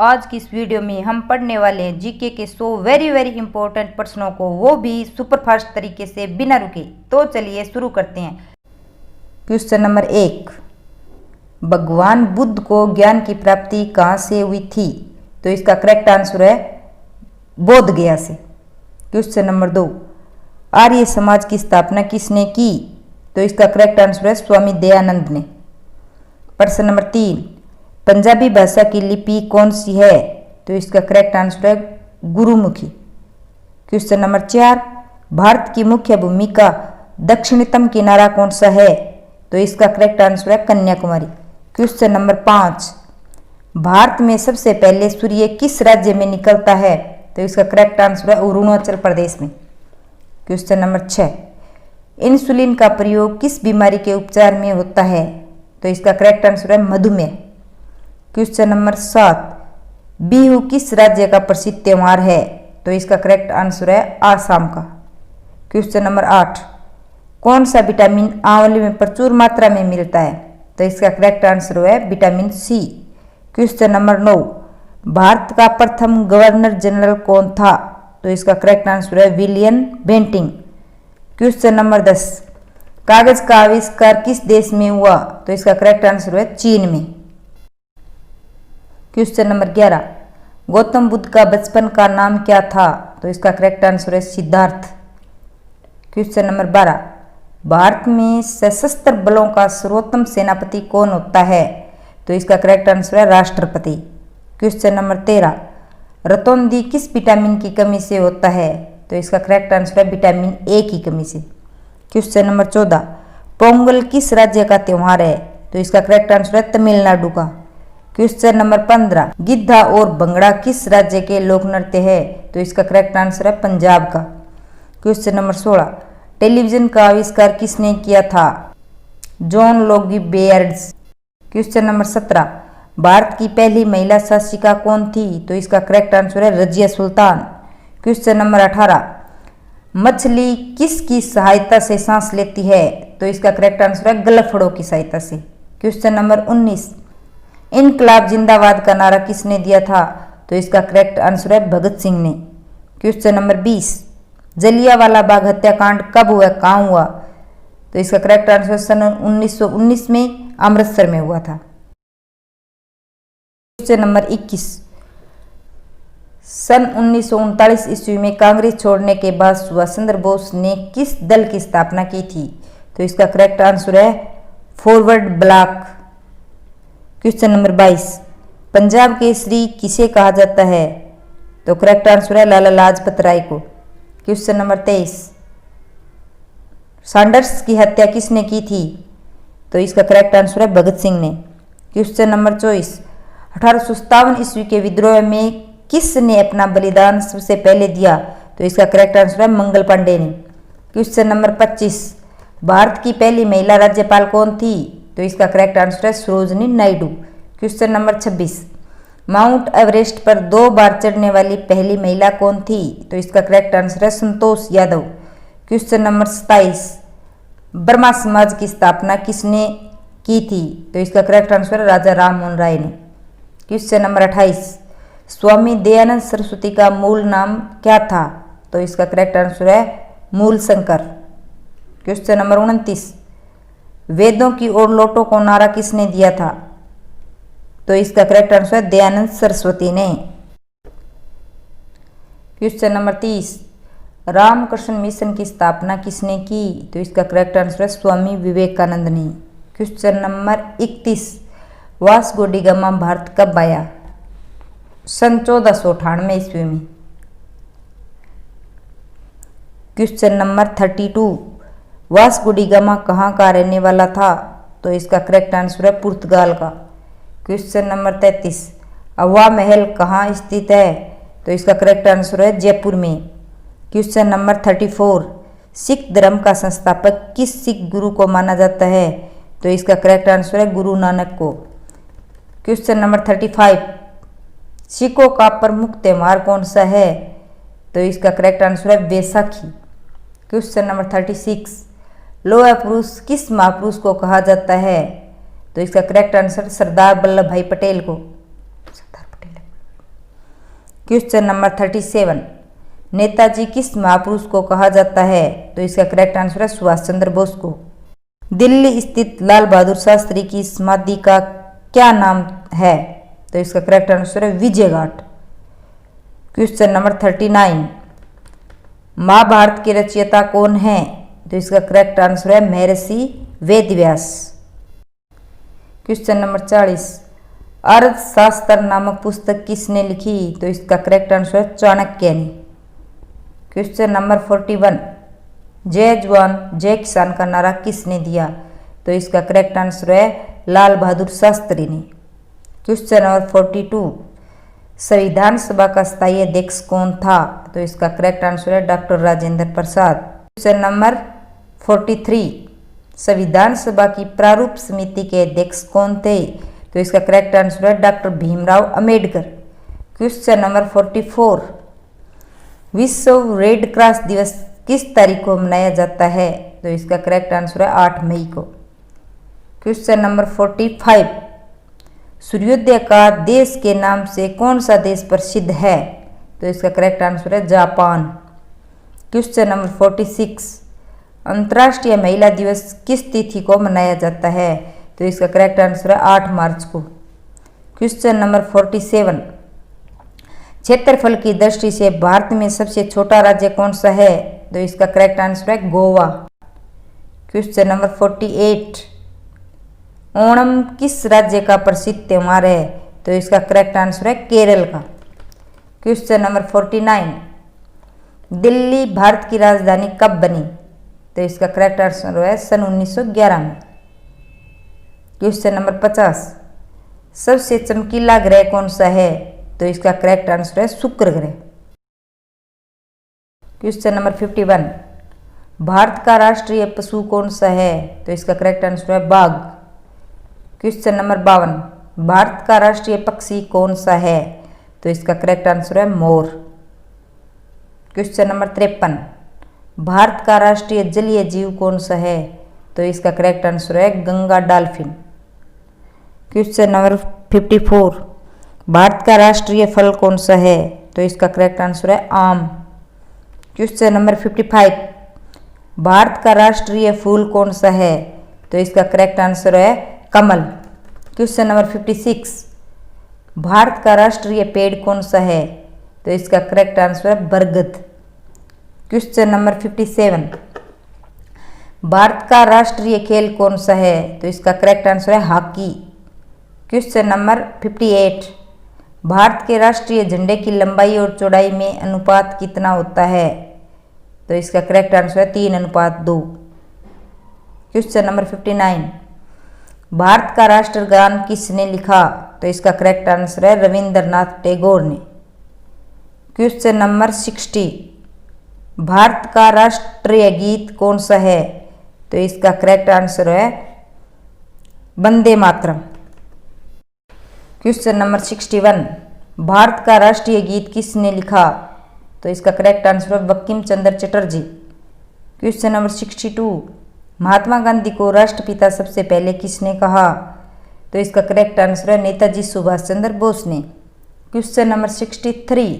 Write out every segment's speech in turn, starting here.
आज की इस वीडियो में हम पढ़ने वाले हैं जीके के 100 वेरी इंपॉर्टेंट प्रश्नों को, वो भी सुपरफास्ट तरीके से बिना रुके। तो चलिए शुरू करते हैं। क्वेश्चन नंबर 1, भगवान बुद्ध को ज्ञान की प्राप्ति कहाँ से हुई थी? तो इसका करेक्ट आंसर है बोध गया से। क्वेश्चन नंबर 2, आर्य समाज की स्थापना किसने की? तो इसका करेक्ट आंसर है स्वामी दयानंद ने। प्रश्न नंबर 3, पंजाबी भाषा की लिपि कौन सी है? तो इसका करेक्ट आंसर है गुरुमुखी। क्वेश्चन नंबर 4, भारत की मुख्य भूमि का दक्षिणतम किनारा कौन सा है? तो इसका करेक्ट आंसर है कन्याकुमारी। क्वेश्चन नंबर 5, भारत में सबसे पहले सूर्य किस राज्य में निकलता है? तो इसका करेक्ट आंसर है अरुणाचल प्रदेश में। क्वेश्चन नंबर 6, इंसुलिन का प्रयोग किस बीमारी के उपचार में होता है? तो इसका करेक्ट आंसर है मधुमेह। क्वेश्चन नंबर 7, बिहू किस राज्य का प्रसिद्ध त्योहार है? तो इसका करेक्ट आंसर है आसाम का। क्वेश्चन नंबर 8, कौन सा विटामिन आंवले में प्रचुर मात्रा में मिलता है? तो इसका करेक्ट आंसर है विटामिन सी। क्वेश्चन नंबर 9, भारत का प्रथम गवर्नर जनरल कौन था? तो इसका करेक्ट आंसर है विलियम बेंटिंक। क्वेश्चन नंबर 10, कागज का आविष्कार किस देश में हुआ? तो इसका करेक्ट आंसर है चीन में। क्वेश्चन नंबर 11, गौतम बुद्ध का बचपन का नाम क्या था? तो इसका करेक्ट आंसर है सिद्धार्थ। क्वेश्चन नंबर 12, भारत में सशस्त्र बलों का सर्वोत्तम सेनापति कौन होता है? तो इसका करेक्ट आंसर है राष्ट्रपति। क्वेश्चन नंबर 13, रतौंधी किस विटामिन की कमी से होता है? तो इसका करेक्ट आंसर है विटामिन ए की कमी से। क्वेश्चन नंबर 14, पोंगल किस राज्य का त्योहार है? तो इसका करेक्ट आंसर है तमिलनाडु का। क्वेश्चन नंबर 15, गिद्धा और भंगड़ा किस राज्य के लोक नृत्य है? तो इसका करेक्ट आंसर है पंजाब का। क्वेश्चन नंबर 16, टेलीविजन का आविष्कार किसने किया था? John Logie बेयर्ड्स। Question number 17, Bharat की पहली महिला शासिका कौन थी? तो इसका करेक्ट आंसर है रजिया सुल्तान। क्वेश्चन नंबर 18, मछली किसकी सहायता से सांस लेती है? तो इसका करेक्ट आंसर है गलफड़ों की सहायता से। क्वेश्चन नंबर 19, इनकलाब जिंदाबाद का नारा किसने दिया था? तो इसका करेक्ट आंसर है भगत सिंह ने। क्वेश्चन नंबर 20, जलियांवाला बाग हत्याकांड कब हुआ, कहाँ हुआ? तो इसका करेक्ट आंसर सन 1919 में अमृतसर में हुआ था। क्वेश्चन नंबर 21, सन 1939 ईस्वी में कांग्रेस छोड़ने के बाद सुभाष चंद्र बोस ने किस दल की स्थापना की थी? तो इसका करेक्ट आंसर है forward block. Question number 22, Punjab Kesari किसे कहा जाता है? तो करेक्ट आंसर है लाला लाजपत राय को। क्वेश्चन नंबर 23, सैंडर्स की हत्या किसने की थी? तो इसका करेक्ट आंसर है भगत सिंह ने। क्वेश्चन नंबर 24, 1857 ईस्वी के विद्रोह में किसने अपना बलिदान सबसे पहले दिया? तो इसका करेक्ट आंसर है मंगल पांडे ने। क्वेश्चन नंबर 25, भारत की पहली महिला राज्यपाल कौन थी? तो इसका करेक्ट आंसर है Sarojini Naidu. Question number 26, mount Everest पर 2 बार चढ़ने वाली पहली महिला कौन थी? तो इसका करेक्ट आंसर है संतोष यादव। क्वेश्चन नंबर 27, ब्रह्मा समाज की स्थापना किसने की थी? तो इसका करेक्ट आंसर है राजा राम मोहन राय ने। क्वेश्चन नंबर 28, स्वामी दयानंद सरस्वती का मूल नाम क्या था? तो इसका करेक्ट आंसर है मूल शंकर। क्वेश्चन नंबर 29, वेदों की ओर लौटो को नारा किसने दिया था? तो इसका करेक्ट आंसर है दयानंद सरस्वती ने। क्वेश्चन नंबर 30, रामकृष्ण मिशन की स्थापना किसने की? तो इसका करेक्ट आंसर है स्वामी विवेकानंद ने। Question number 31, Vasco D gamma Bharat कब आया? सन 1498 ईस्वी में। Question number 32, Vasco D gamma कहाँ का रहने वाला था? तो इसका करेक्ट आंसर है पुर्तगाल का। क्वेश्चन नंबर 33, हवा महल कहाँ स्थित है? तो इसका करेक्ट आंसर है जयपुर में। क्वेश्चन नंबर 34, सिख धर्म का संस्थापक किस सिख गुरु को माना जाता है? तो इसका करेक्ट आंसर है गुरु नानक को। क्वेश्चन नंबर 35, सिखों का प्रमुख त्योहार कौन सा है? तो इसका करेक्ट आंसर है बैसाखी। क्वेश्चन नंबर 36, लोह पुरुष किस महापुरुष को कहा जाता है? तो इसका करेक्ट आंसर सरदार वल्लभ भाई पटेल को। सरदार पटेल। क्वेश्चन नंबर 37, नेताजी किस महापुरुष को कहा जाता है? तो इसका करेक्ट आंसर है सुभाष चंद्र बोस को। दिल्ली स्थित लाल बहादुर शास्त्री की समाधि का क्या नाम है? तो इसका करेक्ट आंसर है विजय घाट। क्वेश्चन नंबर 39, महाभारत के रचयिता कौन है? तो इसका करेक्ट आंसर है महर्षि वेदव्यास। क्वेश्चन नंबर 40, अर्थशास्त्र नामक पुस्तक किसने लिखी? तो इसका करेक्ट आंसर है चाणक्य ने। क्वेश्चन नंबर 41, जय जवान जय किसान का नारा किसने दिया? तो इसका करेक्ट आंसर है लाल बहादुर शास्त्री ने। क्वेश्चन नंबर 42, संविधान सभा का स्थायी अध्यक्ष कौन था? तो इसका करेक्ट आंसर है doctor Rajendra Prasad. Question number 43, संविधान सभा की प्रारूप समिति के अध्यक्ष कौन थे? तो इसका करेक्ट आंसर है doctor Bhimrao Ambedkar. Question number 44, विश्व रेड क्रॉस दिवस किस तारीख को मनाया जाता है? तो इसका करेक्ट आंसर है 8 मई को। क्वेश्चन नंबर 45, सूर्योदय का देश के नाम से कौन सा देश प्रसिद्ध है? तो इसका करेक्ट आंसर है जापान। क्वेश्चन नंबर 46, अंतर्राष्ट्रीय महिला दिवस किस तिथि को मनाया जाता है? तो इसका करेक्ट आंसर है 8 मार्च को। क्वेश्चन नंबर 47, क्षेत्रफल की दृष्टि से भारत में सबसे छोटा राज्य कौन सा है? तो इसका करेक्ट आंसर है गोवा। क्वेश्चन नंबर 48, ओणम किस राज्य का प्रसिद्ध त्यौहार है? तो इसका करेक्ट आंसर है केरल का। क्वेश्चन नंबर 49, दिल्ली भारत की राजधानी कब बनी? तो इसका करेक्ट आंसर है सन 1911 में। क्वेश्चन नंबर 50, सबसे चमकीला ग्रह कौन सा है? तो इसका करेक्ट आंसर है शुक्र ग्रह। क्वेश्चन नंबर 51, भारत का राष्ट्रीय पशु कौन सा है? तो इसका करेक्ट आंसर है बाघ। क्वेश्चन नंबर 52, भारत का राष्ट्रीय पक्षी कौन सा है? तो इसका करेक्ट आंसर है मोर। क्वेश्चन नंबर 53, भारत का राष्ट्रीय जलीय जीव कौन सा है? तो इसका करेक्ट आंसर है Ganga dolphin. Question number 54, Bharat का राष्ट्रीय फल कौन सा है? तो इसका करेक्ट आंसर है आम। क्वेश्चन नंबर 55, भारत का राष्ट्रीय फूल कौन सा है? तो इसका करेक्ट आंसर है कमल। क्वेश्चन नंबर 56, भारत का राष्ट्रीय पेड़ कौन सा है? तो इसका करेक्ट आंसर है बरगद। क्वेश्चन नंबर 57, भारत का राष्ट्रीय खेल कौन सा है? तो इसका करेक्ट आंसर है हॉकी। क्वेश्चन नंबर 58, भारत के राष्ट्रीय झंडे की लंबाई और चौड़ाई में अनुपात कितना होता है? तो इसका करेक्ट आंसर है 3:2। क्वेश्चन नंबर 59, भारत का राष्ट्रगान किसने लिखा? तो इसका करेक्ट आंसर है रविंद्रनाथ टैगोर ने। क्वेश्चन नंबर 60, भारत का राष्ट्रीय गीत कौन सा है? तो इसका करेक्ट आंसर है वंदे मातरम। क्वेश्चन नंबर 61, भारत का राष्ट्रीय गीत किसने लिखा? तो इसका करेक्ट आंसर है बंकिम चंद्र चटर्जी। क्वेश्चन नंबर 62, महात्मा गांधी को राष्ट्रपिता सबसे पहले किसने कहा? तो इसका करेक्ट आंसर है नेताजी सुभाष चंद्र बोस ने। क्वेश्चन नंबर 63,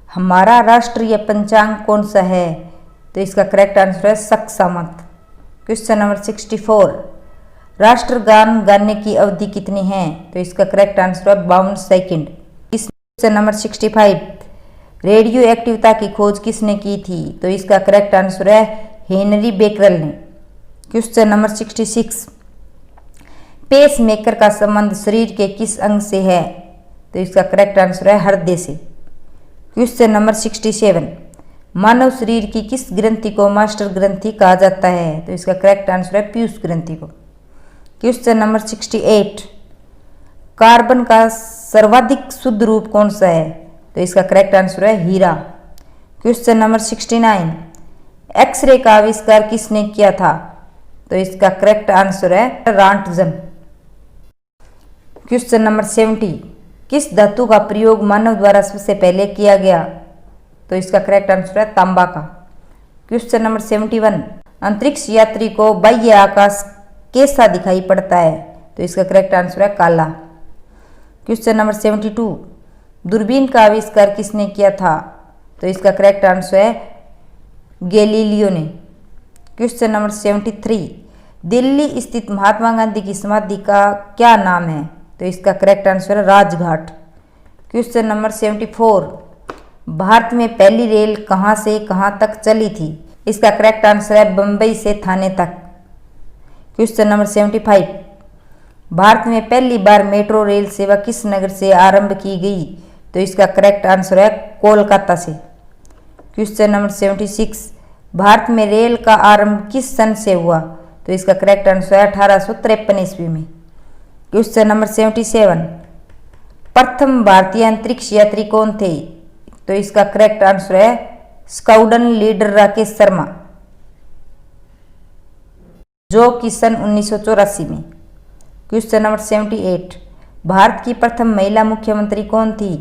हमारा राष्ट्रीय पंचांग कौन सा है? तो इसका करेक्ट आंसर है शक सामंत। क्वेश्चन नंबर 64, राष्ट्रगान गाने की अवधि कितनी है? तो इसका करेक्ट आंसर है 52 सेकंड। क्वेश्चन नंबर 65, रेडियो एक्टिविता की खोज किसने की थी? तो इसका करेक्ट आंसर है हेनरी बेकरल ने। क्वेश्चन नंबर 66, पेस मेकर का संबंध शरीर के किस अंग से है? तो इसका करेक्ट आंसर है हृदय से। क्वेश्चन नंबर 67, मानव शरीर की किस ग्रंथि को मास्टर ग्रंथि कहा जाता है? तो इसका करेक्ट आंसर है पीयूष ग्रंथि को। क्वेश्चन नंबर 68, कार्बन का सर्वाधिक शुद्ध रूप कौन सा है? तो इसका करेक्ट आंसर है हीरा। क्वेश्चन नंबर 69, एक्सरे का आविष्कार किसने किया था? तो इसका करेक्ट आंसर है रॉन्टगन। क्वेश्चन नंबर 70, किस धातु का प्रयोग मानव द्वारा सबसे पहले किया गया? तो इसका करेक्ट आंसर है तांबा का। क्वेश्चन नंबर 71, अंतरिक्ष यात्री को बाह्य आकाश कैसा दिखाई पड़ता है? तो इसका करेक्ट आंसर है काला। क्वेश्चन नंबर 72, दूरबीन का आविष्कार किसने किया था? तो इसका करेक्ट आंसर है गैलीलियो ने। क्वेश्चन नंबर 73, दिल्ली स्थित महात्मा गांधी की समाधि का क्या नाम है? तो इसका करेक्ट आंसर है राजघाट। क्वेश्चन नंबर 74, भारत में पहली रेल कहां से कहां तक चली थी? इसका करेक्ट आंसर है बंबई से थाने तक। क्वेश्चन नंबर 75, भारत में पहली बार मेट्रो रेल सेवा किस नगर से आरंभ की गई? तो इसका करेक्ट आंसर है कोलकाता से। क्वेश्चन नंबर 76, भारत में रेल का आरंभ किस सन से हुआ? तो इसका करेक्ट आंसर है 1853 ईस्वी में। क्वेश्चन नंबर 77, प्रथम भारतीय अंतरिक्ष यात्री कौन थे? तो इसका करेक्ट आंसर है स्क्वाड्रन लीडर राकेश शर्मा, जो कि सन 1984 में। क्वेश्चन नंबर 78, भारत की प्रथम महिला मुख्यमंत्री कौन थी?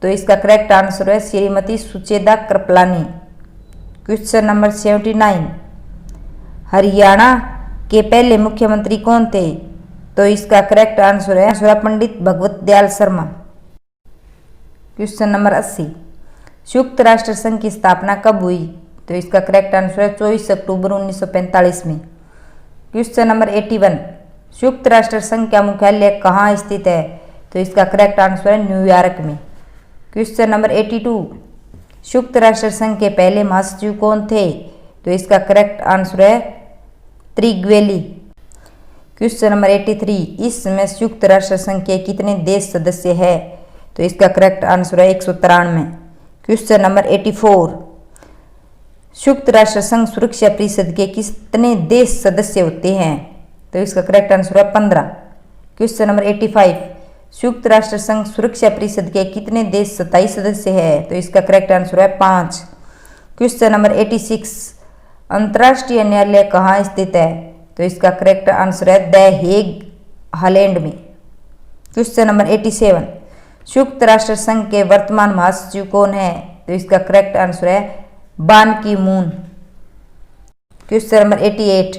तो इसका करेक्ट आंसर है श्रीमती सुचेता कृपलानी। क्वेश्चन नंबर 79, हरियाणा के पहले मुख्यमंत्री कौन थे? तो इसका करेक्ट आंसर है पंडित भगवत दयाल शर्मा। क्वेश्चन नंबर 80, संयुक्त राष्ट्र संघ की स्थापना कब हुई? तो इसका करेक्ट आंसर है 24 अक्टूबर 1945 में। क्वेश्चन नंबर 81, संयुक्त राष्ट्र संघ का मुख्यालय कहाँ स्थित है? तो इसका करेक्ट आंसर है न्यूयॉर्क में। क्वेश्चन नंबर 82, संयुक्त राष्ट्र संघ के पहले महासचिव कौन थे? तो इसका करेक्ट आंसर है त्रिग्वेली। क्वेश्चन नंबर 83, इस समय संयुक्त राष्ट्र संघ के कितने देश सदस्य हैं? तो इसका करेक्ट आंसर है 193। क्वेश्चन नंबर 84, संयुक्त राष्ट्र संघ सुरक्षा परिषद के कितने देश सदस्य होते हैं? तो इसका करेक्ट आंसर है 15। क्वेश्चन नंबर 85, संयुक्त राष्ट्र संघ सुरक्षा परिषद के कितने देश स्थायी सदस्य हैं? तो इसका करेक्ट आंसर है 5। क्वेश्चन नंबर 86, अंतर्राष्ट्रीय न्यायालय कहाँ स्थित है? तो इसका करेक्ट आंसर है द हेग, हॉलैंड में। क्वेश्चन नंबर 87, संयुक्त राष्ट्र संघ के वर्तमान महासचिव कौन है? तो इसका करेक्ट आंसर है बान की मून। क्वेश्चन नंबर 88,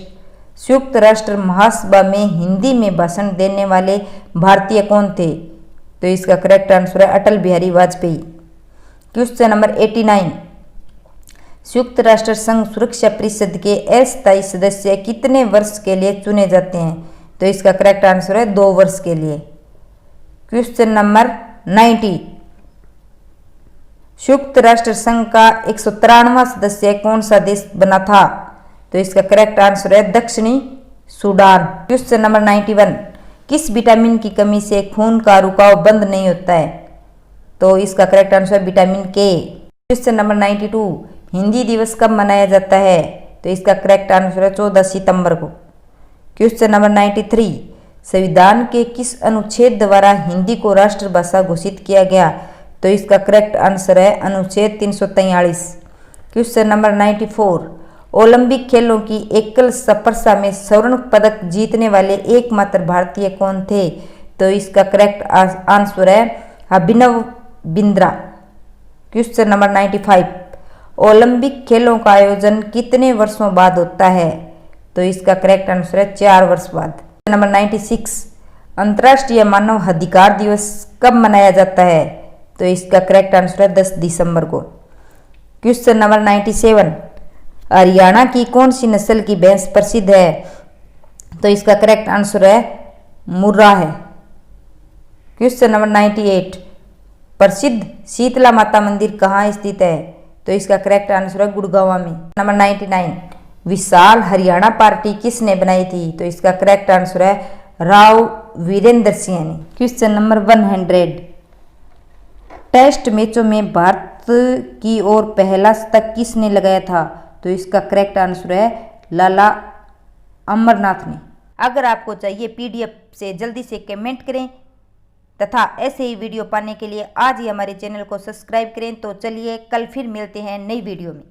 संयुक्त राष्ट्र महासभा में हिंदी में भाषण देने वाले भारतीय कौन थे? तो इसका करेक्ट आंसर है अटल बिहारी वाजपेयी। क्वेश्चन नंबर 89, संयुक्त राष्ट्र संघ सुरक्षा परिषद के अस्थायी सदस्य कितने वर्ष के लिए चुने जाते हैं? तो इसका करेक्ट आंसर है 2 वर्ष के लिए। क्वेश्चन नंबर 90, संयुक्त राष्ट्र संघ का 193वां सदस्य कौन सा देश बना था? तो इसका करेक्ट आंसर है दक्षिणी सूडान। क्वेश्चन नंबर 91, किस विटामिन की कमी से खून का रुकाव बंद नहीं होता है? तो इसका करेक्ट आंसर है विटामिन के। क्वेश्चन नंबर 92, हिंदी दिवस कब मनाया जाता है? तो इसका करेक्ट आंसर है 14 सितंबर को। क्वेश्चन नंबर 93, संविधान के किस अनुच्छेद द्वारा हिंदी को राष्ट्रभाषा घोषित किया गया? तो इसका करेक्ट आंसर है अनुच्छेद 343। क्वेश्चन नंबर 94, ओलंपिक खेलों की एकल स्पर्धा में स्वर्ण पदक जीतने वाले एकमात्र भारतीय कौन थे? तो इसका करेक्ट आंसर है Abhinav Bindra. Question number 95, Olympic खेलों का आयोजन कितने वर्षों बाद होता है? तो इसका करेक्ट आंसर है 4 वर्ष बाद। क्वेश्चन नंबर 96, अंतर्राष्ट्रीय मानव अधिकार दिवस कब मनाया जाता है? तो इसका करेक्ट आंसर है 10 दिसंबर को। क्वेश्चन नंबर 97, हरियाणा की कौन सी नस्ल की भैंस प्रसिद्ध है? तो इसका करेक्ट आंसर है मुर्रा है। क्वेश्चन नंबर 98, प्रसिद्ध शीतला माता मंदिर कहाँ स्थित है? तो इसका करेक्ट आंसर है गुड़गांव में। नंबर 99, विशाल हरियाणा पार्टी किसने बनाई थी? तो इसका करेक्ट आंसर है राव वीरेंद्र सिंह ने। क्वेश्चन नंबर 100, टेस्ट मैचों में भारत की ओर पहला शतक किसने लगाया था? तो इसका करेक्ट आंसर है लाला अमरनाथ ने। अगर आपको चाहिए पीडीएफ से जल्दी से कमेंट करें तथा ऐसे ही वीडियो पाने के लिए आज ही हमारे चैनल को सब्सक्राइब करें। तो चलिए कल फिर मिलते हैं नई वीडियो में।